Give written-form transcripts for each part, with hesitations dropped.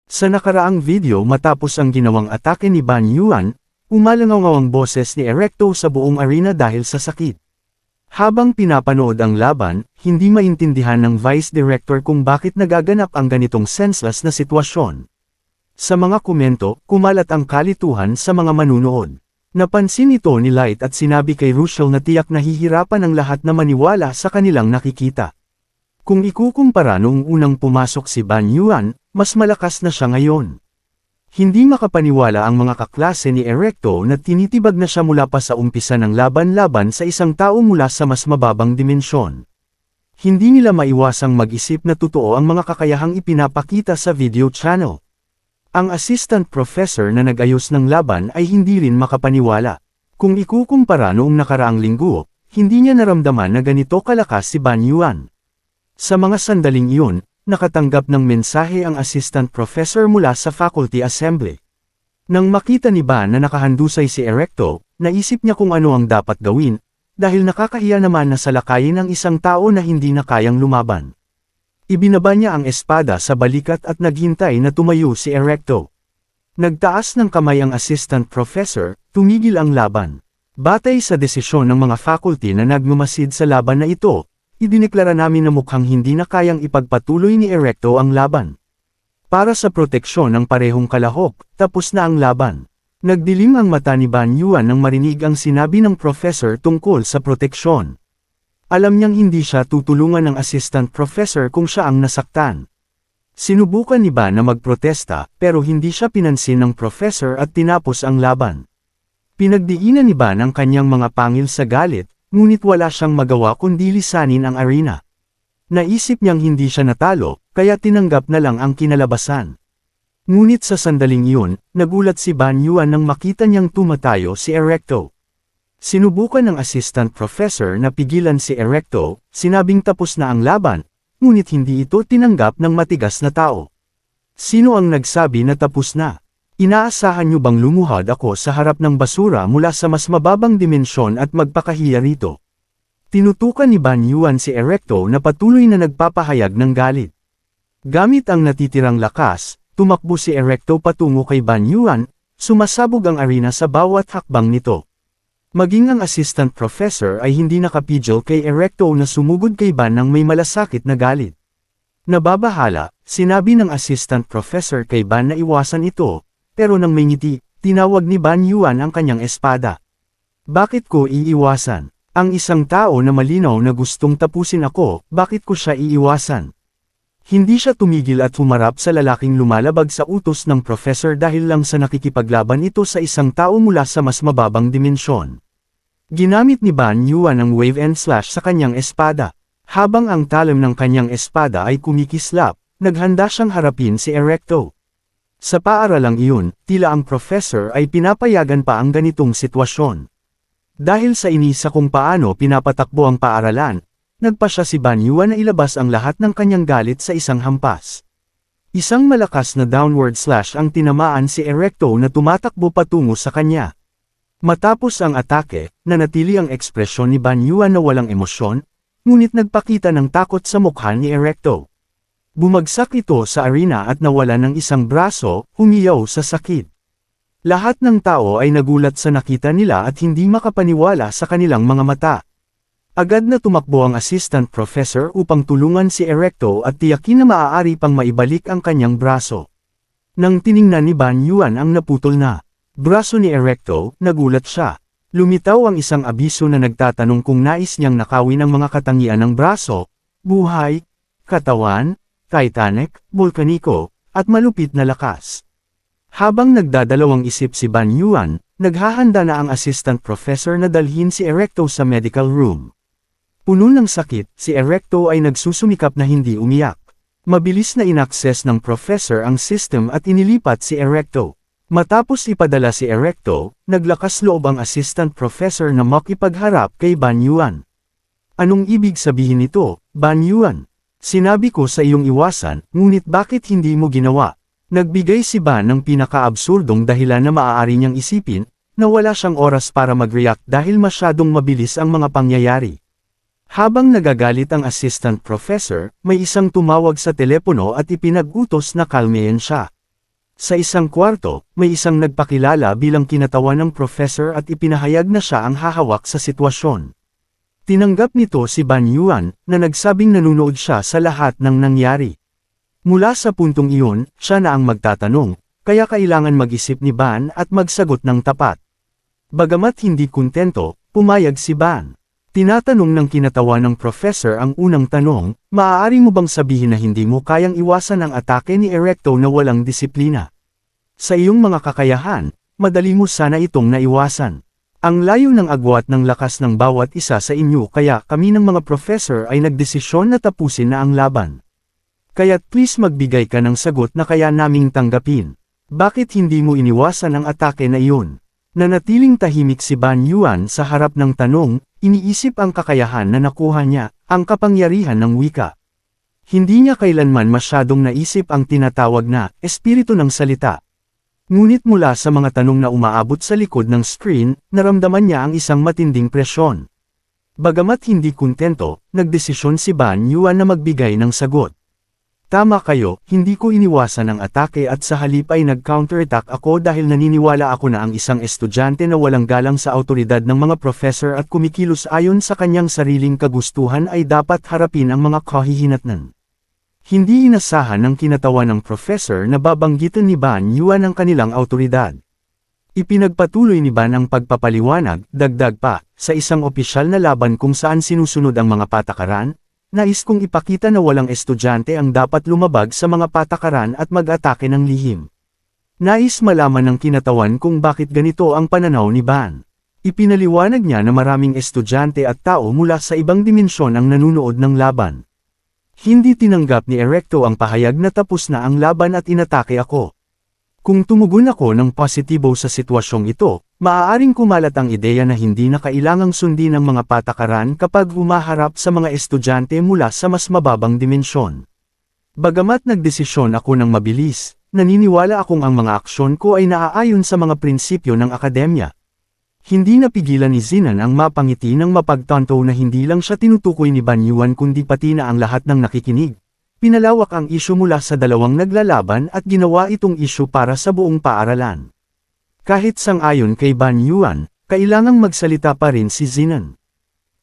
Sa nakaraang video matapos ang ginawang atake ni Ban Yuan, umalangaw ang boses ni Erecto sa buong arena dahil sa sakit. Habang pinapanood ang laban, hindi maintindihan ng Vice Director kung bakit nagaganap ang ganitong senseless na sitwasyon. Sa mga komento, kumalat ang kalituhan sa mga manunood. Napansin ito ni Light at sinabi kay Russell na tiyak nahihirapan ang lahat na maniwala sa kanilang nakikita. Kung ikukumpara noong unang pumasok si Ban Yuan, mas malakas na siya ngayon. Hindi makapaniwala ang mga kaklase ni Erecto na tinitibag na siya mula pa sa umpisa ng laban-laban sa isang tao mula sa mas mababang dimensyon. Hindi nila maiwasang mag-isip na totoo ang mga kakayahang ipinapakita sa video channel. Ang assistant professor na nag-ayos ng laban ay hindi rin makapaniwala. Kung ikukumpara noong nakaraang linggo, hindi niya naramdaman na ganito kalakas si Ban Yuan. Sa mga sandaling iyon, nakatanggap ng mensahe ang assistant professor mula sa faculty assembly. Nang makita ni Ban na nakahandusay si Erecto, naisip niya kung ano ang dapat gawin, dahil nakakahiya naman na salakayin ang isang tao na hindi na kayang lumaban. Ibinaba niya ang espada sa balikat at naghintay na tumayo si Erecto. Nagtaas ng kamay ang assistant professor, tumigil ang laban. Batay sa desisyon ng mga faculty na nagmamasid sa laban na ito, idineklara namin na mukhang hindi na kayang ipagpatuloy ni Erecto ang laban. Para sa proteksyon ng parehong kalahok, tapos na ang laban. Nagdilim ang mata ni Ban Yuan nang marinig ang sinabi ng professor tungkol sa proteksyon. Alam niyang hindi siya tutulungan ng assistant professor kung siya ang nasaktan. Sinubukan ni Ban na magprotesta, pero hindi siya pinansin ng professor at tinapos ang laban. Pinagdiinan ni Ban ang kanyang mga pangil sa galit, ngunit wala siyang magawa kundi lisanin ang arena. Naisip niyang hindi siya natalo, kaya tinanggap na lang ang kinalabasan. Ngunit sa sandaling iyon, nagulat si Ban Yuan nang makita niyang tumatayo si Erecto. Sinubukan ng assistant professor na pigilan si Erecto, sinabing tapos na ang laban, ngunit hindi ito tinanggap ng matigas na tao. Sino ang nagsabi na tapos na? Inaasahan niyo bang lumuhad ako sa harap ng basura mula sa mas mababang dimensyon at magpakahiya rito? Tinutukan ni Ban Yuan si Erecto na patuloy na nagpapahayag ng galit. Gamit ang natitirang lakas, tumakbo si Erecto patungo kay Ban Yuan, sumasabog ang arena sa bawat hakbang nito. Maging ang assistant professor ay hindi nakapigil kay Erecto na sumugod kay Ban ng may malasakit na galit. Nababahala, sinabi ng assistant professor kay Ban na iwasan ito, pero nang may ngiti, tinawag ni Ban Yuan ang kanyang espada. Bakit ko iiwasan? Ang isang tao na malinaw na gustong tapusin ako, bakit ko siya iiwasan? Hindi siya tumigil at humarap sa lalaking lumalabag sa utos ng professor dahil lang sa nakikipaglaban ito sa isang tao mula sa mas mababang dimensyon. Ginamit ni Ban Yuan ang wave and slash sa kanyang espada. Habang ang talim ng kanyang espada ay kumikislap, naghanda siyang harapin si Erecto. Sa paaralang iyon, tila ang professor ay pinapayagan pa ang ganitong sitwasyon. Dahil sa inisa kung paano pinapatakbo ang paaralan, nagpasya si Ban Yuan na ilabas ang lahat ng kanyang galit sa isang hampas. Isang malakas na downward slash ang tinamaan si Erecto na tumatakbo patungo sa kanya. Matapos ang atake, nanatili ang ekspresyon ni Ban Yuan na walang emosyon, ngunit nagpakita ng takot sa mukha ni Erecto. Bumagsak ito sa arena at nawala ng isang braso, humiyaw sa sakit. Lahat ng tao ay nagulat sa nakita nila at hindi makapaniwala sa kanilang mga mata. Agad na tumakbo ang assistant professor upang tulungan si Erecto at tiyakin na maaari pang maibalik ang kanyang braso. Nang tiningnan ni Ban Yuan ang naputol na braso ni Erecto, nagulat siya. Lumitaw ang isang abiso na nagtatanong kung nais niyang nakawin ang mga katangian ng braso, buhay, katawan, titanic, volkaniko, at malupit na lakas. Habang nagdadalawang isip si Ban Yuan, naghahanda na ang assistant professor na dalhin si Erecto sa medical room. Puno ng sakit, si Erecto ay nagsusumikap na hindi umiyak. Mabilis na inaccess ng professor ang system at inilipat si Erecto. Matapos ipadala si Erecto, naglakas loob ang assistant professor na makipagharap kay Ban Yuan. Anong ibig sabihin nito, Ban Yuan? Sinabi ko sa iyong iwasan, ngunit bakit hindi mo ginawa? Nagbigay si Ban ng pinaka-absurdong dahilan na maaari niyang isipin, na wala siyang oras para mag-react dahil masyadong mabilis ang mga pangyayari. Habang nagagalit ang assistant professor, may isang tumawag sa telepono at ipinag-utos na kalmayan siya. Sa isang kwarto, may isang nagpakilala bilang kinatawan ng professor at ipinahayag na siya ang hahawak sa sitwasyon. Tinanggap nito si Ban Yuan, na nagsabing nanunood siya sa lahat ng nangyari. Mula sa puntong iyon, siya na ang magtatanong, kaya kailangan mag-isip ni Ban at magsagot ng tapat. Bagamat hindi kontento, pumayag si Ban. Tinatanong ng kinatawan ng professor ang unang tanong, maaari mo bang sabihin na hindi mo kayang iwasan ang atake ni Erecto na walang disiplina? Sa iyong mga kakayahan, madali mo sana itong naiwasan. Ang layo ng agwat ng lakas ng bawat isa sa inyo kaya kami ng mga professor ay nagdesisyon na tapusin na ang laban. Kaya't please magbigay ka ng sagot na kaya naming tanggapin. Bakit hindi mo iniwasan ang atake na iyon? Nanatiling tahimik si Ban Yuan sa harap ng tanong, iniisip ang kakayahan na nakuha niya, ang kapangyarihan ng wika. Hindi niya kailanman masyadong naisip ang tinatawag na espiritu ng salita. Ngunit mula sa mga tanong na umaabot sa likod ng screen, naramdaman niya ang isang matinding presyon. Bagamat hindi kontento, nagdesisyon si Ban Yuan na magbigay ng sagot. Tama kayo, hindi ko iniwasan ang atake at sa halip ay nag-counterattack ako dahil naniniwala ako na ang isang estudyante na walang galang sa awtoridad ng mga professor at kumikilos ayon sa kanyang sariling kagustuhan ay dapat harapin ang mga kahihinatnan. Hindi inasahan ng kinatawan ng professor na babanggitan ni Ban Yuan ang kanilang awtoridad. Ipinagpatuloy ni Ban ang pagpapaliwanag, dagdag pa, sa isang opisyal na laban kung saan sinusunod ang mga patakaran, nais kong ipakita na walang estudyante ang dapat lumabag sa mga patakaran at mag-atake ng lihim. Nais malaman ng kinatawan kung bakit ganito ang pananaw ni Ban. Ipinaliwanag niya na maraming estudyante at tao mula sa ibang dimensyon ang nanunood ng laban. Hindi tinanggap ni Erecto ang pahayag na tapos na ang laban at inatake ako. Kung tumugon ako ng positibo sa sitwasyong ito, maaaring kumalat ang ideya na hindi na kailangang sundin ang mga patakaran kapag humaharap sa mga estudyante mula sa mas mababang dimensyon. Bagamat nagdesisyon ako ng mabilis, naniniwala akong ang mga aksyon ko ay naaayon sa mga prinsipyo ng akademya. Hindi napigilan ni Zinan ang mapangiti ng mapagtanto na hindi lang siya tinutukoy ni Ban Yuan kundi pati na ang lahat ng nakikinig. Pinalawak ang isyu mula sa dalawang naglalaban at ginawa itong isyu para sa buong paaralan. Kahit sang-ayon kay Ban Yuan, kailangang magsalita pa rin si Zinan.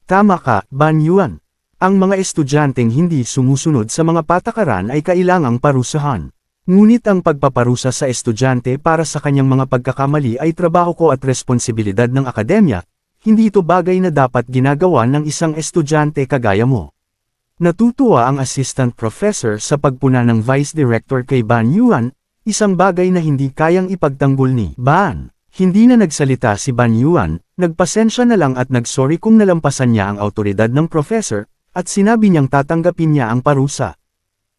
Tama ka, Ban Yuan. Ang mga estudyanteng hindi sumusunod sa mga patakaran ay kailangang parusahan. Ngunit ang pagpaparusa sa estudyante para sa kanyang mga pagkakamali ay trabaho ko at responsibilidad ng akademya, hindi ito bagay na dapat ginagawa ng isang estudyante kagaya mo. Natutuwa ang assistant professor sa pagpuna ng vice director kay Ban Yuan, isang bagay na hindi kayang ipagtanggol ni Ban. Hindi na nagsalita si Ban Yuan, nagpasensya na lang at nagsorry kung nalampasan niya ang awtoridad ng professor, at sinabi niyang tatanggapin niya ang parusa.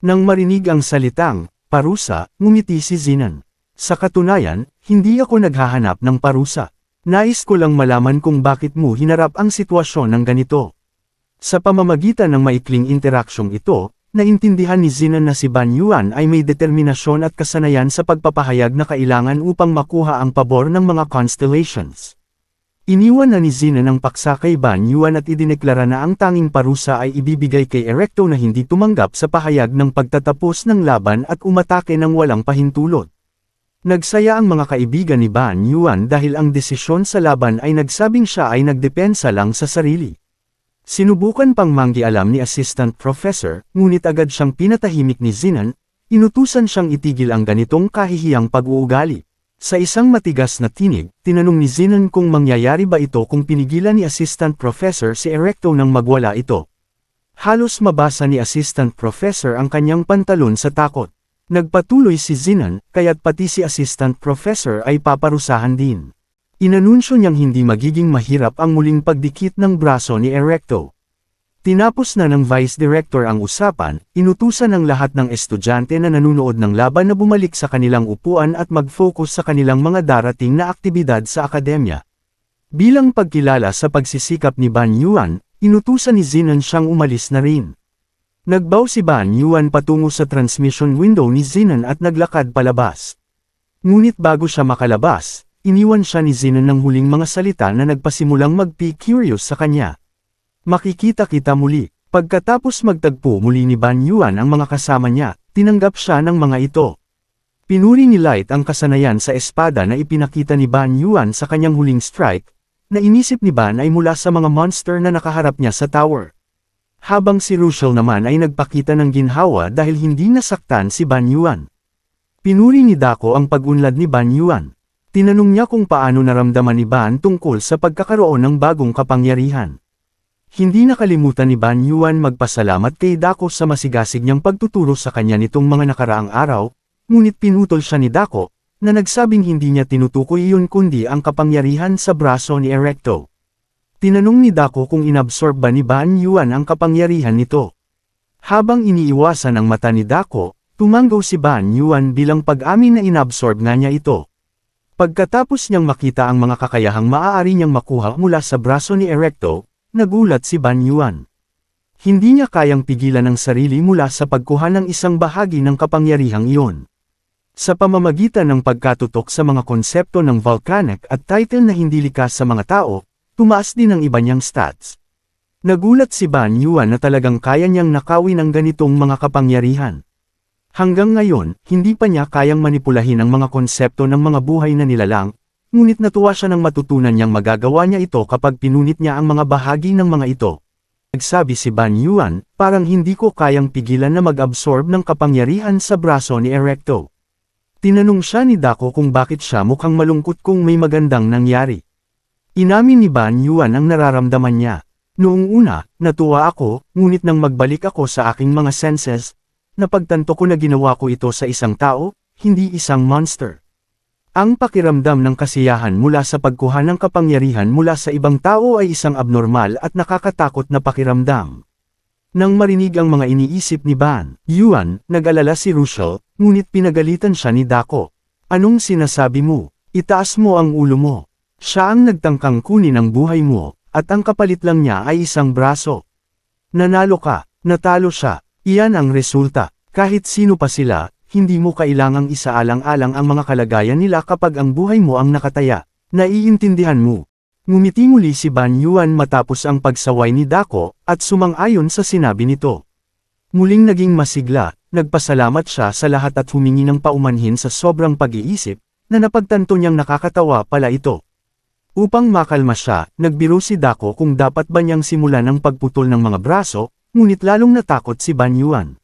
Nang marinig ang salitang parusa, ngumiti si Zinan. Sa katunayan, hindi ako naghahanap ng parusa. Nais ko lang malaman kung bakit mo hinarap ang sitwasyon ng ganito. Sa pamamagitan ng maikling interaksyong ito, naintindihan ni Zinan na si Ban Yuan ay may determinasyon at kasanayan sa pagpapahayag na kailangan upang makuha ang pabor ng mga constellations. Iniwan na ni Zinan ang paksa kay Ban Yuan at idineklara na ang tanging parusa ay ibibigay kay Erecto na hindi tumanggap sa pahayag ng pagtatapos ng laban at umatake ng walang pahintulot. Nagsaya ang mga kaibigan ni Ban Yuan dahil ang desisyon sa laban ay nagsabing siya ay nagdepensa lang sa sarili. Sinubukan pang manggialam ni Assistant Professor, ngunit agad siyang pinatahimik ni Zinan, inutusan siyang itigil ang ganitong kahihiyang pag-uugali. Sa isang matigas na tinig, tinanong ni Zinan kung mangyayari ba ito kung pinigilan ni Assistant Professor si Erecto nang magwala ito. Halos mabasa ni Assistant Professor ang kanyang pantalon sa takot. Nagpatuloy si Zinan, kaya't pati si Assistant Professor ay paparusahan din. Inanunsyo niyang hindi magiging mahirap ang muling pagdikit ng braso ni Erecto. Tinapos na ng Vice Director ang usapan, inutusan ng lahat ng estudyante na nanunood ng laban na bumalik sa kanilang upuan at mag-focus sa kanilang mga darating na aktibidad sa akademya. Bilang pagkilala sa pagsisikap ni Ban Yuan, inutusan ni Zinan siyang umalis na rin. Nagbaw si Ban Yuan patungo sa transmission window ni Zinan at naglakad palabas. Ngunit bago siya makalabas, iniwan siya ni Zinan ng huling mga salita na nagpasimulang mag-curious sa kanya. Makikita kita muli. Pagkatapos magtagpo muli ni Ban Yuan ang mga kasama niya, tinanggap siya ng mga ito. Pinuri ni Light ang kasanayan sa espada na ipinakita ni Ban Yuan sa kanyang huling strike, na inisip ni Ban ay mula sa mga monster na nakaharap niya sa tower. Habang si Russell naman ay nagpakita ng ginhawa dahil hindi nasaktan si Ban Yuan. Pinuri ni Dako ang pag-unlad ni Ban Yuan. Tinanong niya kung paano naramdaman ni Ban tungkol sa pagkakaroon ng bagong kapangyarihan. Hindi nakalimutan ni Ban Yuan magpasalamat kay Dako sa masigasig niyang pagtuturo sa kanya nitong mga nakaraang araw, ngunit pinutol siya ni Dako, na nagsabing hindi niya tinutukoy iyon kundi ang kapangyarihan sa braso ni Erecto. Tinanong ni Dako kung inabsorb ba ni Ban Yuan ang kapangyarihan nito. Habang iniiwasan ang mata ni Dako, tumanggaw si Ban Yuan bilang pag-amin na inabsorb nga niya ito. Pagkatapos niyang makita ang mga kakayahang maaari niyang makuha mula sa braso ni Erecto, nagulat si Ban Yuan. Hindi niya kayang pigilan ang sarili mula sa pagkuha ng isang bahagi ng kapangyarihang iyon. Sa pamamagitan ng pagkatutok sa mga konsepto ng volcanic at title na hindi likas sa mga tao, tumaas din ang iba niyang stats. Nagulat si Ban Yuan na talagang kaya niyang nakawin ang ganitong mga kapangyarihan. Hanggang ngayon, hindi pa niya kayang manipulahin ang mga konsepto ng mga buhay na nilalang, ngunit natuwa siya nang matutunan niyang magagawa niya ito kapag pinunit niya ang mga bahagi ng mga ito. Nagsabi si Ban Yuan, parang hindi ko kayang pigilan na mag-absorb ng kapangyarihan sa braso ni Erecto. Tinanong siya ni Dako kung bakit siya mukhang malungkot kung may magandang nangyari. Inamin ni Ban Yuan ang nararamdaman niya. Noong una, natuwa ako, ngunit nang magbalik ako sa aking mga senses, napagtanto ko na ginawa ko ito sa isang tao, hindi isang monster. Ang pakiramdam ng kasiyahan mula sa pagkuha ng kapangyarihan mula sa ibang tao ay isang abnormal at nakakatakot na pakiramdam. Nang marinig ang mga iniisip ni Ban Yuan, nag-alala si Russell, ngunit pinagalitan siya ni Dako. Anong sinasabi mo? Itaas mo ang ulo mo. Siya ang nagtangkang kunin ang buhay mo, at ang kapalit lang niya ay isang braso. Nanalo ka, natalo siya, iyan ang resulta. Kahit sino pa sila, hindi mo kailangang isaalang-alang ang mga kalagayan nila kapag ang buhay mo ang nakataya. Naiintindihan mo. Ngumiti muli si Ban Yuan matapos ang pagsaway ni Dako, at sumang-ayon sa sinabi nito. Muling naging masigla, nagpasalamat siya sa lahat at humingi ng paumanhin sa sobrang pag-iisip, na napagtanto niyang nakakatawa pala ito. Upang makalma siya, nagbiro si Dako kung dapat ba niyang simulan ang pagputol ng mga braso, ngunit lalong natakot si Ban Yuan.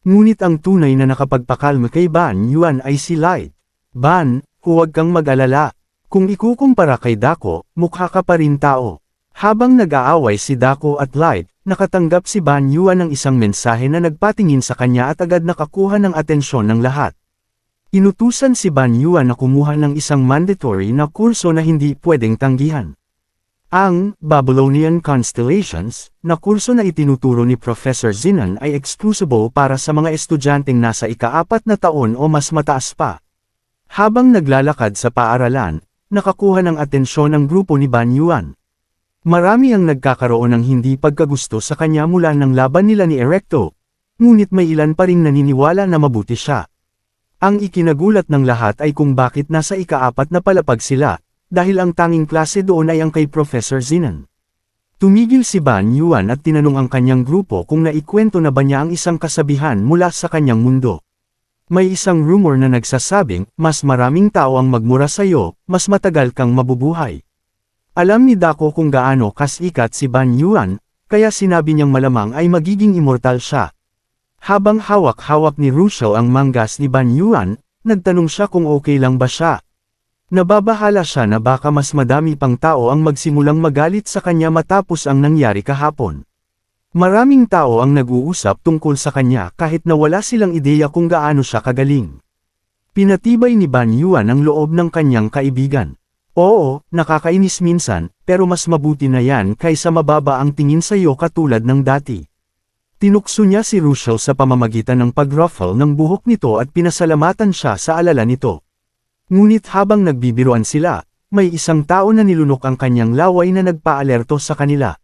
Ngunit ang tunay na nakapagpakalma kay Ban Yuan ay si Light. Ban, huwag kang mag-alala. Kung ikukumpara kay Dako, mukha ka pa rin tao. Habang nag-aaway si Dako at Light, nakatanggap si Ban Yuan ng isang mensahe na nagpatingin sa kanya at agad nakakuha ng atensyon ng lahat. Inutusan si Ban Yuan na kumuha ng isang mandatory na kurso na hindi pwedeng tanggihan. Ang Babylonian Constellations, na kurso na itinuturo ni Professor Zinan ay exclusive para sa mga estudyanteng nasa ika-4 na taon o mas mataas pa. Habang naglalakad sa paaralan, nakakuha ng atensyon ang grupo ni Ban Yuan. Marami ang nagkakaroon ng hindi pagkagusto sa kanya mula ng laban nila ni Erecto, ngunit may ilan pa ring naniniwala na mabuti siya. Ang ikinagulat ng lahat ay kung bakit nasa ika-4 na palapag sila, dahil ang tanging klase doon ay ang kay Professor Zinan. Tumigil si Ban Yuan at tinanong ang kanyang grupo kung naikwento na ba niya ang isang kasabihan mula sa kanyang mundo. May isang rumor na nagsasabing, mas maraming tao ang magmura sa iyo, mas matagal kang mabubuhay. Alam ni Dako kung gaano kasikat si Ban Yuan, kaya sinabi niyang malamang ay magiging immortal siya. Habang hawak-hawak ni Russell ang mangas ni Ban Yuan, nagtanong siya kung okay lang ba siya. Nababahala siya na baka mas madami pang tao ang magsimulang magalit sa kanya matapos ang nangyari kahapon. Maraming tao ang nag-uusap tungkol sa kanya kahit na wala silang ideya kung gaano siya kagaling. Pinatibay ni Ban Yuan ang loob ng kanyang kaibigan. Oo, nakakainis minsan, pero mas mabuti na yan kaysa mababa ang tingin sa iyo katulad ng dati. Tinukso niya si Russell sa pamamagitan ng pag-ruffle ng buhok nito at pinasalamatan siya sa alala nito. Ngunit habang nagbibiruan sila, may isang tao na nilunok ang kanyang laway na nagpaalerto sa kanila.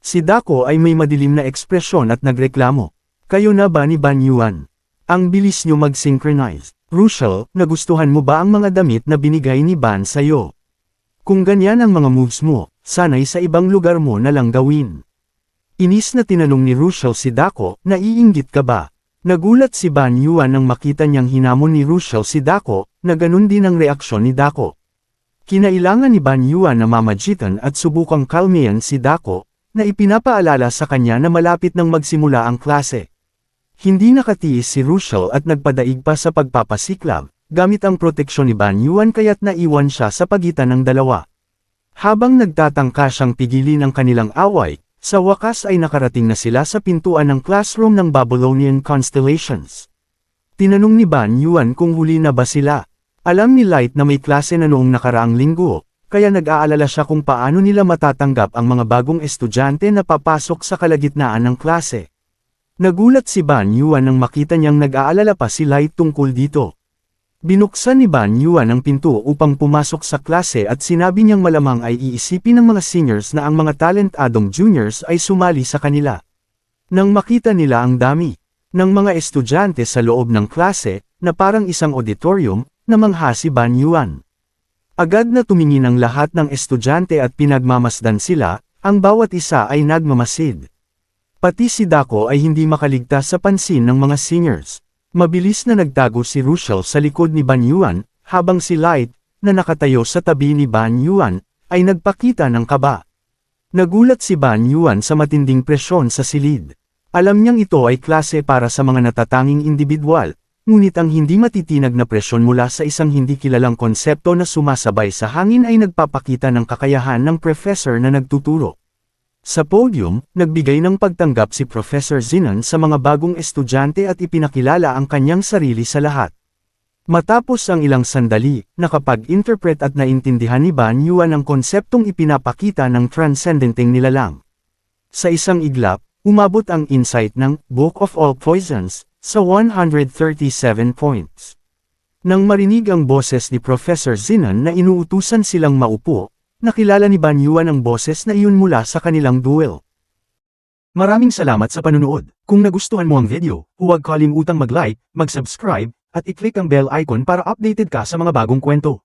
Si Dako ay may madilim na ekspresyon at nagreklamo. Kayo na ba ni Ban Yuan? Ang bilis niyo mag-synchronize. Russell, nagustuhan mo ba ang mga damit na binigay ni Ban sa'yo? Kung ganyan ang mga moves mo, sana'y sa ibang lugar mo na lang gawin. Inis na tinanong ni Russell si Dako, naiinggit ka ba? Nagulat si Ban Yuan nang makita niyang hinamon ni Russell si Dako, na ganun din ang reaksyon ni Dako. Kinailangan ni Ban Yuan na mamagitan at subukang kalmayan si Dako, na ipinapaalala sa kanya na malapit nang magsimula ang klase. Hindi nakatiis si Russell at nagpadaig pa sa pagpapasiklab, gamit ang proteksyon ni Ban Yuan kaya't naiwan siya sa pagitan ng dalawa. Habang nagtatangka siyang pigilin ang kanilang away, sa wakas ay nakarating na sila sa pintuan ng classroom ng Babylonian Constellations. Tinanong ni Ban Yuan kung huli na ba sila. Alam ni Light na may klase na noong nakaraang linggo, kaya nag-aalala siya kung paano nila matatanggap ang mga bagong estudyante na papasok sa kalagitnaan ng klase. Nagulat si Ban Yuan nang makita niyang nag-aalala pa si Light tungkol dito. Binuksan ni Ban Yuan ang pinto upang pumasok sa klase at sinabi niyang malamang ay iisipin ng mga seniors na ang mga talentadong juniors ay sumali sa kanila. Nang makita nila ang dami ng mga estudyante sa loob ng klase, na parang isang auditorium, namangha si Ban Yuan. Agad na tumingin ang lahat ng estudyante at pinagmamasdan sila, ang bawat isa ay nagmamasid. Pati si Dako ay hindi makaligtas sa pansin ng mga seniors. Mabilis na nagtago si Russell sa likod ni Ban Yuan, habang si Light, na nakatayo sa tabi ni Ban Yuan, ay nagpakita ng kaba. Nagulat si Ban Yuan sa matinding presyon sa silid. Alam niyang ito ay klase para sa mga natatanging individual, ngunit ang hindi matitinag na presyon mula sa isang hindi kilalang konsepto na sumasabay sa hangin ay nagpapakita ng kakayahan ng professor na nagtuturo. Sa podium, nagbigay ng pagtanggap si Professor Zinan sa mga bagong estudyante at ipinakilala ang kanyang sarili sa lahat. Matapos ang ilang sandali, nakapag-interpret at naintindihan ni Ban Yuan ang konseptong ipinapakita ng transcendenting nilalang. Sa isang iglap, umabot ang insight ng Book of All Poisons sa 137 points. Nang marinig ang boses ni Professor Zinan na inuutusan silang maupo, nakilala ni Ban Yuan ang boses na iyon mula sa kanilang duel. Maraming salamat sa panunood. Kung nagustuhan mo ang video, huwag kalimutang mag-like, mag-subscribe, at i-click ang bell icon para updated ka sa mga bagong kwento.